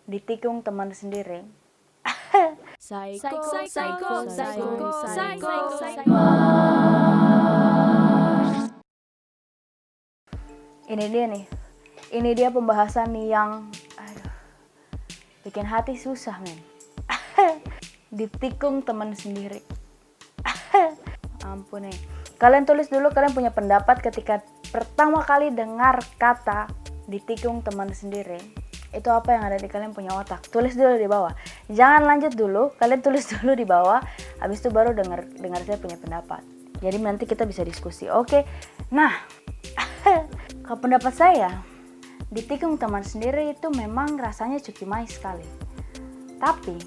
ditikung teman sendiri. Ini dia nih. Ini dia pembahasan yang bikin hati susah, men. Ditikung teman sendiri. Ampun nih. Kalian tulis dulu kalian punya pendapat ketika pertama kali dengar kata ditikung teman sendiri. Itu apa yang ada di kalian punya otak? Tulis dulu di bawah. Jangan lanjut dulu, kalian tulis dulu di bawah. Habis itu baru dengar saya punya pendapat. Jadi nanti kita bisa diskusi. Oke. Nah, kalau pendapat saya, ditikung teman sendiri itu memang rasanya cukimai sekali. Tapi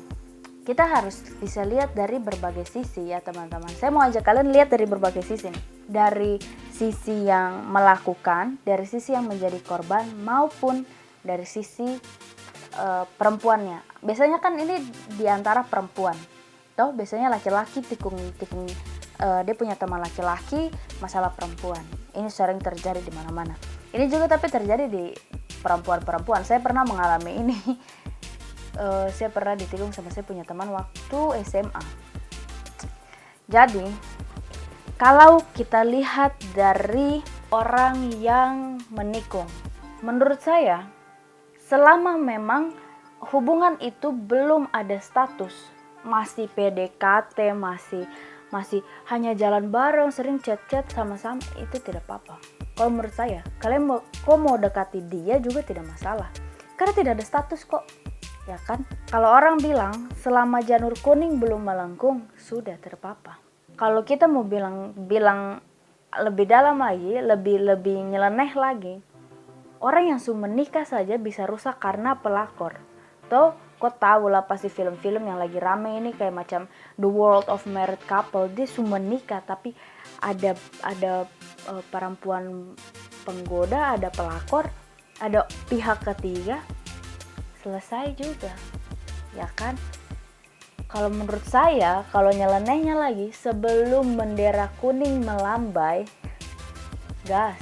kita harus bisa lihat dari berbagai sisi ya teman-teman. Saya mau ajak kalian lihat dari berbagai sisi nih. Dari sisi yang melakukan, dari sisi yang menjadi korban, maupun dari sisi perempuannya. Biasanya kan ini diantara perempuan. Toh biasanya laki-laki tikung dia punya teman laki-laki, masalah perempuan. Ini sering terjadi di mana-mana. Ini juga tapi terjadi di perempuan-perempuan. Saya pernah mengalami ini. Saya pernah ditikung sama saya punya teman waktu SMA. Jadi, kalau kita lihat dari orang yang menikung, menurut saya, selama memang hubungan itu belum ada status, masih PDKT, masih hanya jalan bareng, sering chat-chat sama-sama, itu tidak apa-apa. Kalau menurut saya, kalian mau dekati dia juga tidak masalah. Karena tidak ada status kok. Ya kan? Kalau orang bilang selama janur kuning belum melengkung, sudah terpapa. Kalau kita mau bilang lebih dalam lagi, lebih nyeleneh lagi, orang yang sudah menikah saja bisa rusak karena pelakor. Toh, kau tahu lah pasti film-film yang lagi rame ini kayak macam The World of Married Couple, dia sudah menikah tapi ada perempuan penggoda, ada pelakor, ada pihak ketiga. Selesai juga, ya kan? Kalau menurut saya, kalau nyelenehnya lagi, sebelum bendera kuning melambai, gas.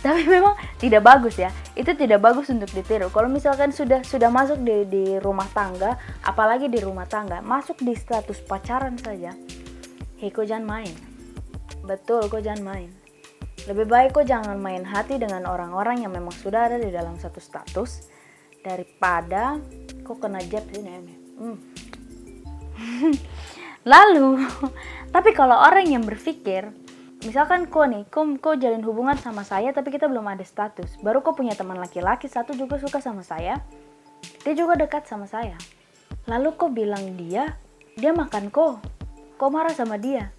Tapi memang tidak bagus ya, itu tidak bagus untuk ditiru. Kalau misalkan sudah masuk di rumah tangga, apalagi di rumah tangga, masuk di status pacaran saja, kau jangan main. Betul, kau jangan main. Lebih baik kau jangan main hati dengan orang-orang yang memang sudah ada di dalam satu status, daripada kok kena jab sini. Lalu, tapi kalau orang yang berpikir, misalkan kau jalin hubungan sama saya tapi kita belum ada status, baru kau punya teman laki-laki satu juga suka sama saya, dia juga dekat sama saya, lalu kau bilang dia makan kau marah sama dia,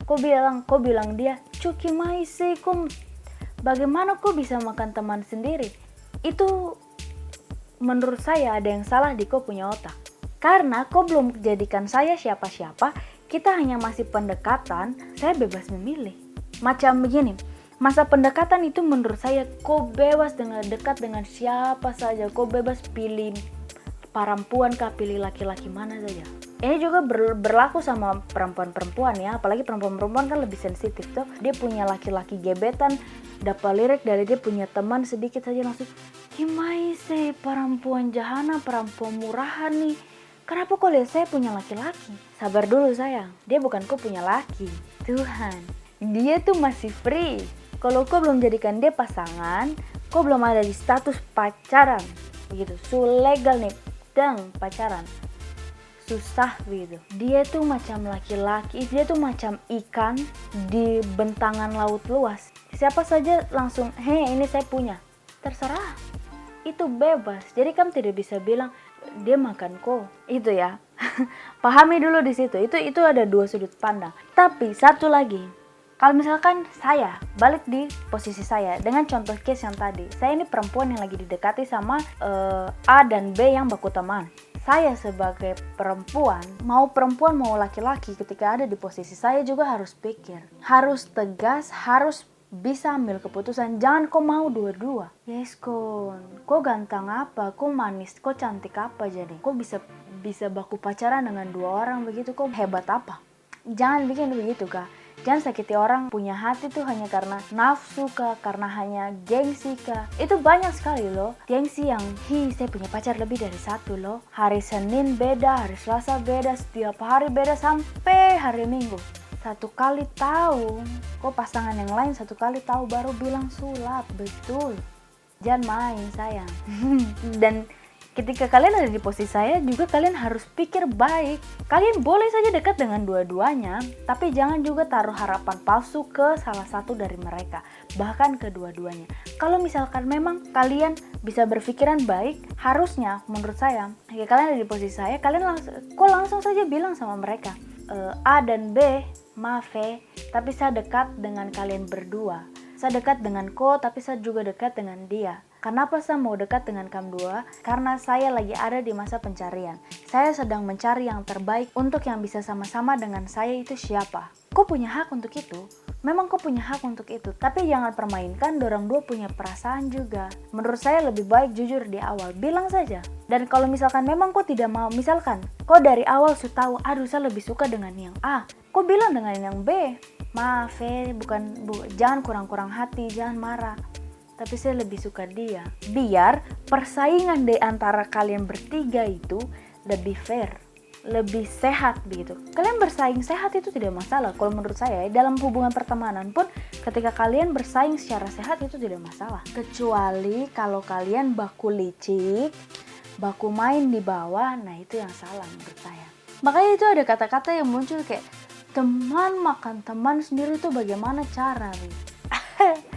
kau bilang dia cukimai sih, bagaimana kau bisa makan teman sendiri? Itu menurut saya ada yang salah di kau punya otak. Karena kau belum jadikan saya siapa-siapa, kita hanya masih pendekatan, saya bebas memilih. Macam begini, masa pendekatan itu menurut saya kau bebas dekat dengan siapa saja, kau bebas pilih perempuan kah, pilih laki-laki mana saja. Ini juga berlaku sama perempuan-perempuan ya, apalagi perempuan-perempuan kan lebih sensitif tuh. Dia punya laki-laki gebetan, dapat lirik dari dia punya teman sedikit saja langsung, gimana sih perempuan jahana, perempuan murahan nih. Kenapa kau lihat saya punya laki-laki? Sabar dulu sayang, dia bukan kau punya laki. Tuhan, dia tuh masih free. Kalau kau belum jadikan dia pasangan, kau belum ada di status pacaran. Begitu, legal nih, pacaran. Susah gitu. Dia tuh macam laki-laki, dia tuh macam ikan di bentangan laut luas. Siapa saja langsung, hei ini saya punya. Terserah, itu bebas. Jadi kamu tidak bisa bilang dia makan kok. Itu ya. Pahami dulu di situ. Itu ada dua sudut pandang. Tapi satu lagi, kalau misalkan saya balik di posisi saya dengan contoh case yang tadi, saya ini perempuan yang lagi didekati sama A dan B yang baku teman. Saya sebagai perempuan mau laki-laki, ketika ada di posisi saya juga harus pikir, harus tegas, harus bisa ambil keputusan. Jangan kau mau dua-dua. Yes kau ganteng apa, kau manis, kau cantik apa, jadi kau bisa baku pacaran dengan dua orang begitu, kau hebat apa? Jangan bikin begitu kak. Jangan sakiti orang punya hati tuh hanya karena nafsu kah, karena hanya gengsi kah. Itu banyak sekali loh gengsi yang saya punya pacar lebih dari satu loh. Hari Senin beda, hari Selasa beda, setiap hari beda sampai hari Minggu. Satu kali tahu, kok pasangan yang lain satu kali tahu baru bilang sulap. Betul, jangan main sayang. Dan ketika kalian ada di posisi saya juga, kalian harus pikir baik. Kalian boleh saja dekat dengan dua-duanya, tapi jangan juga taruh harapan palsu ke salah satu dari mereka, bahkan kedua-duanya. Kalau misalkan memang kalian bisa berpikiran baik, harusnya menurut saya, jika kalian ada di posisi saya, kalian langsung saja bilang sama mereka, A dan B, maaf tapi saya dekat dengan kalian berdua. Saya dekat dengan ko, tapi saya juga dekat dengan dia. Kenapa saya mau dekat dengan kamu dua? Karena saya lagi ada di masa pencarian. Saya sedang mencari yang terbaik untuk yang bisa sama-sama dengan saya itu siapa. Kau punya hak untuk itu. Memang kau punya hak untuk itu. Tapi jangan permainkan dorang dua punya perasaan juga. Menurut saya lebih baik jujur di awal. Bilang saja. Dan kalau misalkan memang kau tidak mau, misalkan kau dari awal sudah tahu, aduh saya lebih suka dengan yang A. Kau bilang dengan yang B. Maaf jangan kurang-kurang hati, jangan marah. Tapi saya lebih suka dia. Biar persaingan di antara kalian bertiga itu lebih fair, lebih sehat begitu. Kalian bersaing sehat itu tidak masalah. Kalau menurut saya dalam hubungan pertemanan pun ketika kalian bersaing secara sehat itu tidak masalah. Kecuali kalau kalian baku licik, baku main di bawah, nah itu yang salah menurut saya. Makanya itu ada kata-kata yang muncul kayak teman makan teman sendiri itu bagaimana cara nih?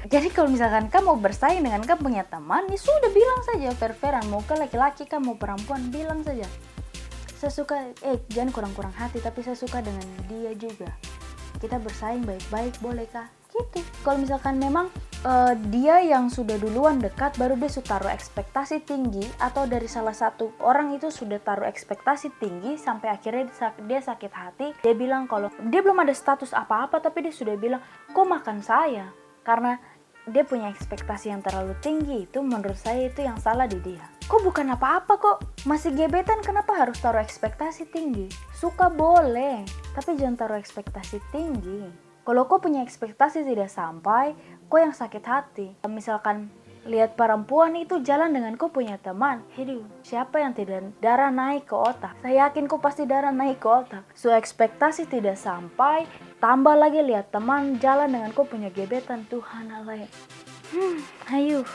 Jadi kalau misalkan kamu bersaing dengan kamu punya teman, ya sudah bilang saja fair-fairan. Mau ke laki-laki, kamu perempuan, bilang saja. Saya suka, jangan kurang-kurang hati, tapi saya suka dengan dia juga. Kita bersaing baik-baik, boleh kah? Gitu. Kalau misalkan memang dia yang sudah duluan dekat, baru dia sudah taruh ekspektasi tinggi, atau dari salah satu orang itu sudah taruh ekspektasi tinggi, sampai akhirnya dia sakit hati. Dia bilang kalau dia belum ada status apa-apa, tapi dia sudah bilang, kok makan saya? Karena dia punya ekspektasi yang terlalu tinggi. Itu menurut saya itu yang salah di dia. Kok bukan apa-apa kok, masih gebetan, kenapa harus taruh ekspektasi tinggi? Suka boleh, tapi jangan taruh ekspektasi tinggi. Kalau kau punya ekspektasi tidak sampai, kau yang sakit hati. Misalkan lihat perempuan itu jalan dengan kau punya teman, siapa yang tidak darah naik ke otak? Saya yakin kau pasti darah naik ke otak. So ekspektasi tidak sampai, tambah lagi lihat teman jalan dengan kau punya gebetan, Tuhan Allah. Ayo.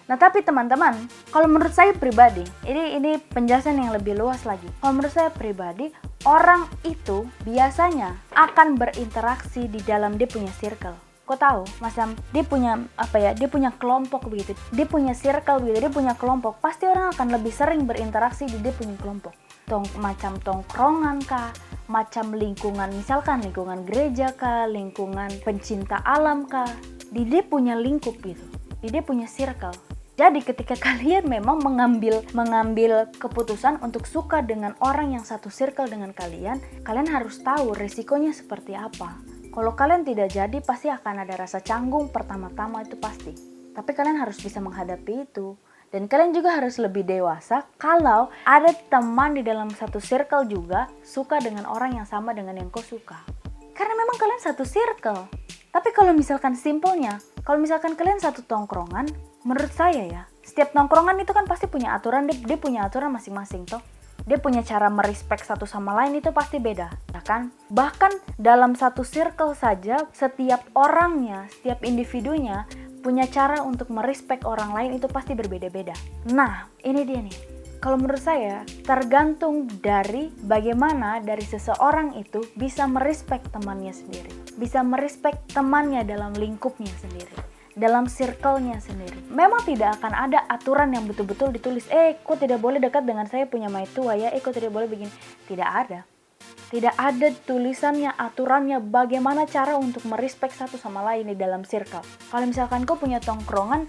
Nah tapi teman-teman, kalau menurut saya pribadi, ini penjelasan yang lebih luas lagi. Kalau menurut saya pribadi, orang itu biasanya akan berinteraksi di dalam dia punya circle. Kau tahu, macam dia punya kelompok begitu, dia punya circle begitu, dia punya kelompok. Pasti orang akan lebih sering berinteraksi di dia punya kelompok. Macam tongkrongan kah, macam lingkungan, misalkan lingkungan gereja kah, lingkungan pencinta alam kah, di dia punya lingkup gitu, di dia punya circle. Jadi ketika kalian memang mengambil keputusan untuk suka dengan orang yang satu circle dengan kalian harus tahu resikonya seperti apa. Kalau kalian tidak jadi, pasti akan ada rasa canggung pertama-tama, itu pasti. Tapi kalian harus bisa menghadapi itu. Dan kalian juga harus lebih dewasa kalau ada teman di dalam satu circle juga suka dengan orang yang sama dengan yang kau suka. Karena memang kalian satu circle. Tapi kalau misalkan simpelnya, kalau misalkan kalian satu tongkrongan, menurut saya ya, setiap tongkrongan itu kan pasti punya aturan, dia punya aturan masing-masing toh. Dia punya cara merespek satu sama lain, itu pasti beda, ya kan? Bahkan dalam satu circle saja, setiap orangnya, setiap individunya punya cara untuk merespek orang lain, itu pasti berbeda-beda. Nah, ini dia nih. Kalau menurut saya, tergantung dari bagaimana dari seseorang itu bisa merespek temannya sendiri. Bisa merespek temannya dalam lingkupnya sendiri, dalam circle-nya sendiri. Memang tidak akan ada aturan yang betul-betul ditulis, kok tidak boleh dekat dengan saya punya maitua ya, kok tidak boleh begini. Tidak ada. Tidak ada tulisannya, aturannya bagaimana cara untuk merespek satu sama lain di dalam circle. Kalau misalkan kau punya tongkrongan,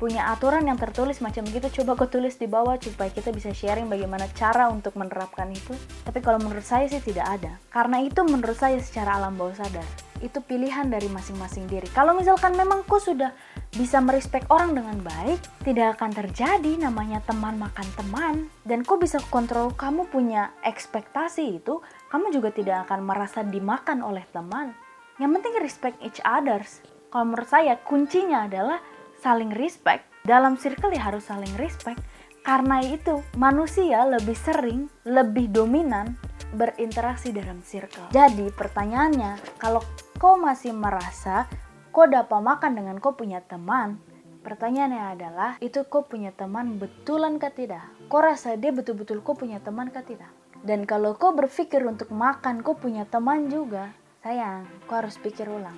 punya aturan yang tertulis macam begitu, coba kau tulis di bawah supaya kita bisa sharing bagaimana cara untuk menerapkan itu. Tapi kalau menurut saya sih tidak ada. Karena itu menurut saya secara alam bawah sadar. Itu pilihan dari masing-masing diri. Kalau misalkan memang kau sudah bisa merespek orang dengan baik, tidak akan terjadi namanya teman makan teman. Dan kau bisa kontrol, kamu punya ekspektasi itu, kamu juga tidak akan merasa dimakan oleh teman. Yang penting respect each others. Kalau menurut saya kuncinya adalah saling respect. Dalam circle ya harus saling respect. Karena itu manusia lebih sering, lebih dominan berinteraksi dalam circle. Jadi pertanyaannya, kalau kau masih merasa kau dapat makan dengan kau punya teman, pertanyaannya adalah, itu kau punya teman betulan kah tidak? Kau rasa dia betul-betul kau punya teman kah tidak? Dan kalau kau berpikir untuk makan kau punya teman juga, sayang, kau harus pikir ulang.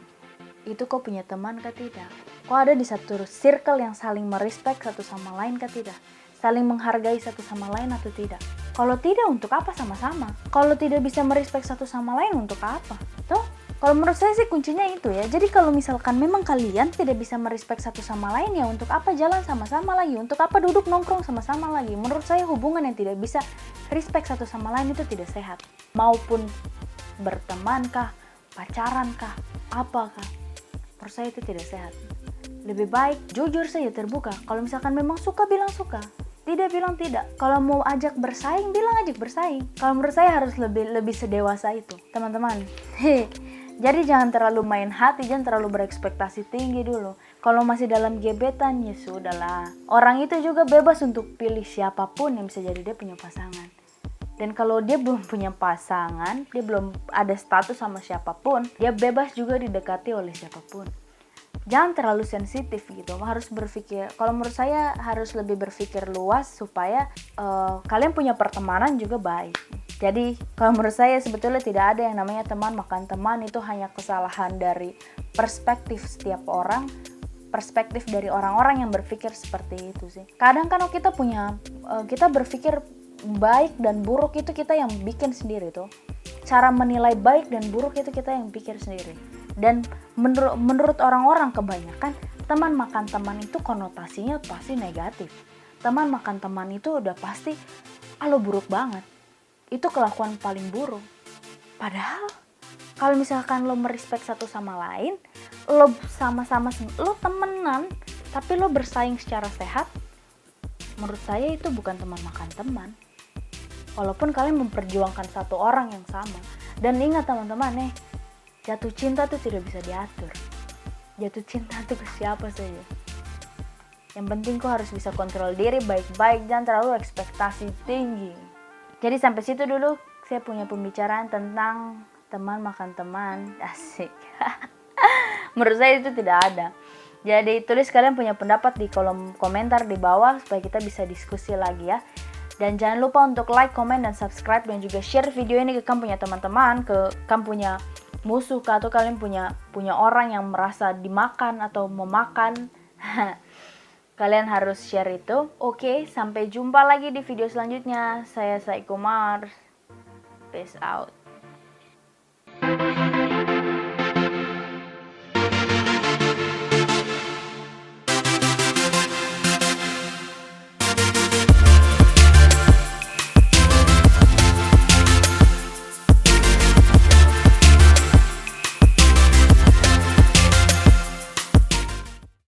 Itu kau punya teman kah tidak? Kau ada di satu circle yang saling merespek satu sama lain kah tidak? Saling menghargai satu sama lain atau tidak? Kalau tidak, untuk apa sama-sama? Kalau tidak bisa merespek satu sama lain, untuk apa? Tuh, kalau menurut saya sih kuncinya itu ya. Jadi kalau misalkan memang kalian tidak bisa merespek satu sama lain, ya untuk apa jalan sama-sama lagi? Untuk apa duduk nongkrong sama-sama lagi? Menurut saya hubungan yang tidak bisa respect satu sama lain itu tidak sehat. Maupun berteman kah, pacaran kah, apakah? Menurut saya itu tidak sehat. Lebih baik jujur saja, terbuka. Kalau misalkan memang suka, bilang suka. Tidak, bilang tidak. Kalau mau ajak bersaing, bilang ajak bersaing. Kalau menurut saya harus lebih sedewasa itu, teman-teman. Jadi jangan terlalu main hati, jangan terlalu berekspektasi tinggi dulu. Kalau masih dalam gebetan, ya sudahlah. Orang itu juga bebas untuk pilih siapapun yang bisa jadi dia punya pasangan. Dan kalau dia belum punya pasangan, dia belum ada status sama siapapun, dia bebas juga didekati oleh siapapun. Jangan terlalu sensitif gitu, harus berpikir, kalau menurut saya harus lebih berpikir luas supaya kalian punya pertemanan juga baik. Jadi kalau menurut saya sebetulnya tidak ada yang namanya teman makan teman, itu hanya kesalahan dari perspektif setiap orang, perspektif dari orang-orang yang berpikir seperti itu sih. Kadang kan kita berpikir baik dan buruk itu kita yang bikin sendiri tuh. Cara menilai baik dan buruk itu kita yang pikir sendiri. Dan menurut orang-orang kebanyakan, teman makan teman itu konotasinya pasti negatif. Teman makan teman itu udah pasti, lo buruk banget. Itu kelakuan paling buruk. Padahal kalau misalkan lo merespek satu sama lain, lo sama-sama, lo temenan, tapi lo bersaing secara sehat, menurut saya itu bukan teman makan teman. Walaupun kalian memperjuangkan satu orang yang sama. Dan ingat teman-teman jatuh cinta tuh tidak bisa diatur. Jatuh cinta tuh ke siapa saja. Yang penting kau harus bisa kontrol diri baik-baik, jangan terlalu ekspektasi tinggi. Jadi sampai situ dulu saya punya pembicaraan tentang teman makan teman. Asik. Menurut saya itu tidak ada. Jadi tulis kalian punya pendapat di kolom komentar di bawah supaya kita bisa diskusi lagi ya. Dan jangan lupa untuk like, comment, dan subscribe, dan juga share video ini ke kamu punya teman-teman, ke kamu punya musuh, atau kalian punya orang yang merasa dimakan atau memakan. Kalian harus share itu. Oke, sampai jumpa lagi di video selanjutnya. Saya Saikumar. Peace out.